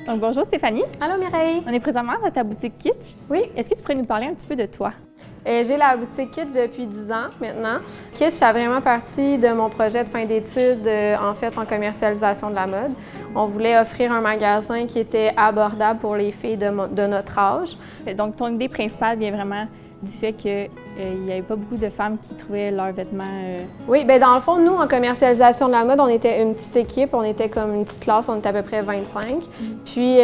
Donc, bonjour Stéphanie. Allô Mireille. On est présentement dans ta boutique Kitsch. Oui. Est-ce que tu pourrais nous parler un petit peu de toi? J'ai la boutique Kitsch depuis 10 ans maintenant. Kitsch a vraiment parti de mon projet de fin d'études en commercialisation de la mode. On voulait offrir un magasin qui était abordable pour les filles de notre âge. Donc, ton idée principale vient vraiment du fait qu'il n'y avait pas beaucoup de femmes qui trouvaient leurs vêtements. Oui, bien dans le fond, nous, en commercialisation de la mode, on était une petite équipe, on était comme une petite classe, on était à peu près 25. Puis,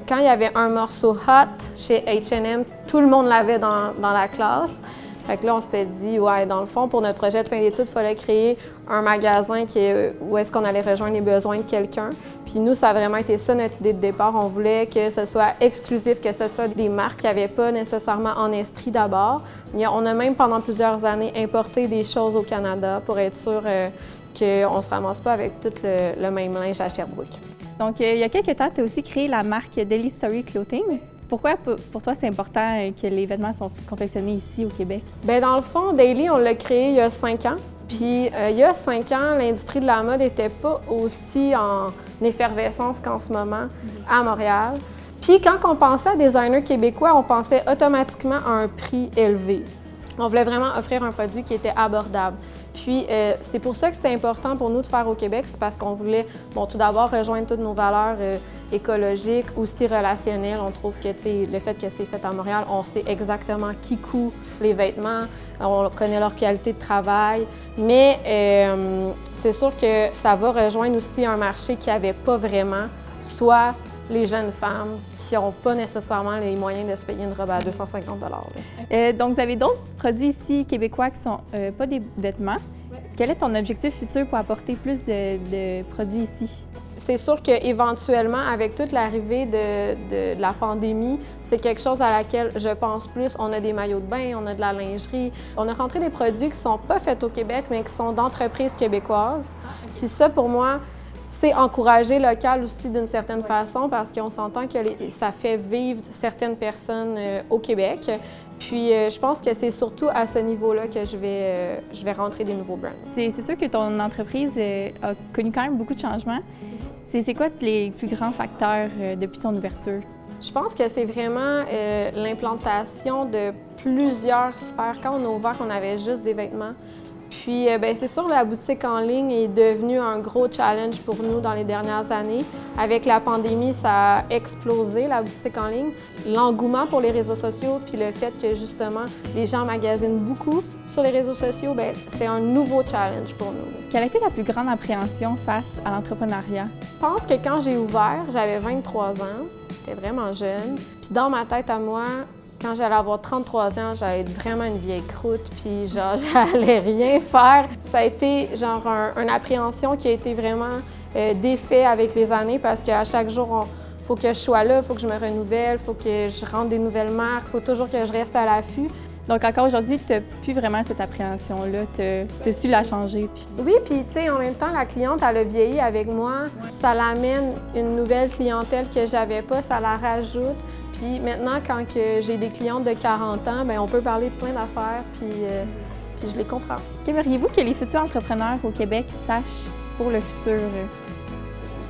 quand il y avait un morceau hot chez H&M, tout le monde l'avait dans la classe. Fait que là, on s'était dit, ouais, dans le fond, pour notre projet de fin d'études, il fallait créer un magasin où est-ce qu'on allait rejoindre les besoins de quelqu'un. Puis nous, ça a vraiment été ça notre idée de départ. On voulait que ce soit exclusif, que ce soit des marques qui n'avaient pas nécessairement en Estrie d'abord. On a même pendant plusieurs années importé des choses au Canada pour être sûr qu'on ne se ramasse pas avec tout le même linge à Sherbrooke. Donc, il y a quelques temps, tu as aussi créé la marque Daily Story Clothing. Pourquoi, pour toi, c'est important que les vêtements soient confectionnés ici au Québec? Bien, dans le fond, Daily, on l'a créé il y a 5 ans. Puis, il y a 5 ans, l'industrie de la mode n'était pas aussi en effervescence qu'en ce moment à Montréal. Puis, quand on pensait à designers québécois, on pensait automatiquement à un prix élevé. On voulait vraiment offrir un produit qui était abordable. Puis, c'est pour ça que c'était important pour nous de faire au Québec, c'est parce qu'on voulait, bon, tout d'abord, rejoindre toutes nos valeurs écologiques, aussi relationnelles. On trouve que, le fait que c'est fait à Montréal, on sait exactement qui coud les vêtements, on connaît leur qualité de travail, mais c'est sûr que ça va rejoindre aussi un marché qui n'avait pas vraiment, soit les jeunes femmes qui n'ont pas nécessairement les moyens de se payer une robe à 250 $. Donc, vous avez d'autres produits ici québécois qui ne sont pas des vêtements. Oui. Quel est ton objectif futur pour apporter plus de produits ici? C'est sûr qu'éventuellement, avec toute l'arrivée de la pandémie, c'est quelque chose à laquelle je pense plus. On a des maillots de bain, on a de la lingerie. On a rentré des produits qui ne sont pas faits au Québec, mais qui sont d'entreprises québécoises. Puis ça, pour moi, c'est encourager local aussi d'une certaine façon parce qu'on s'entend que ça fait vivre certaines personnes au Québec. Puis je pense que c'est surtout à ce niveau-là que je vais rentrer des nouveaux brands. C'est sûr que ton entreprise a connu quand même beaucoup de changements. C'est quoi les plus grands facteurs depuis ton ouverture? Je pense que c'est vraiment l'implantation de plusieurs sphères. Quand on a ouvert, on avait juste des vêtements. Puis, c'est sûr, la boutique en ligne est devenue un gros challenge pour nous dans les dernières années. Avec la pandémie, ça a explosé, la boutique en ligne. L'engouement pour les réseaux sociaux, puis le fait que, justement, les gens magasinent beaucoup sur les réseaux sociaux, c'est un nouveau challenge pour nous. Quelle a été ta plus grande appréhension face à l'entrepreneuriat? Je pense que quand j'ai ouvert, j'avais 23 ans, j'étais vraiment jeune. Puis dans ma tête à moi, quand j'allais avoir 33 ans, j'allais être vraiment une vieille croûte, puis genre, j'allais rien faire. Ça a été genre une appréhension qui a été vraiment défait avec les années parce qu'à chaque jour, il faut que je sois là, il faut que je me renouvelle, il faut que je rentre des nouvelles marques, il faut toujours que je reste à l'affût. Donc encore aujourd'hui, tu n'as plus vraiment cette appréhension-là, tu as su la changer. Puis... Oui, puis tu sais, en même temps, la cliente, elle a vieilli avec moi. Ça l'amène une nouvelle clientèle que j'avais pas, ça la rajoute. Puis maintenant, quand j'ai des clientes de 40 ans, on peut parler de plein d'affaires, puis je les comprends. Qu'aimeriez-vous que les futurs entrepreneurs au Québec sachent pour le futur?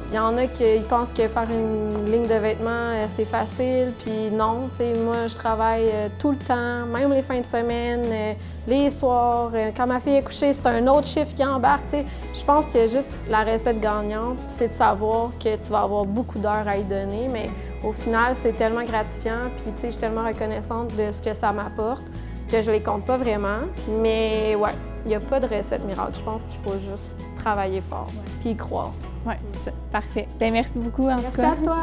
Il y en a qui pensent que faire une ligne de vêtements, c'est facile, puis non. Moi, je travaille tout le temps, même les fins de semaine, les soirs. Quand ma fille est couchée, c'est un autre chiffre qui embarque. Je pense que juste la recette gagnante, c'est de savoir que tu vas avoir beaucoup d'heures à y donner, mais au final, c'est tellement gratifiant, puis je suis tellement reconnaissante de ce que ça m'apporte que je les compte pas vraiment. Mais ouais, il n'y a pas de recette miracle. Je pense qu'il faut juste travailler fort, puis y croire. Oui, c'est ça. Parfait. Merci beaucoup, en tout cas. Merci à toi!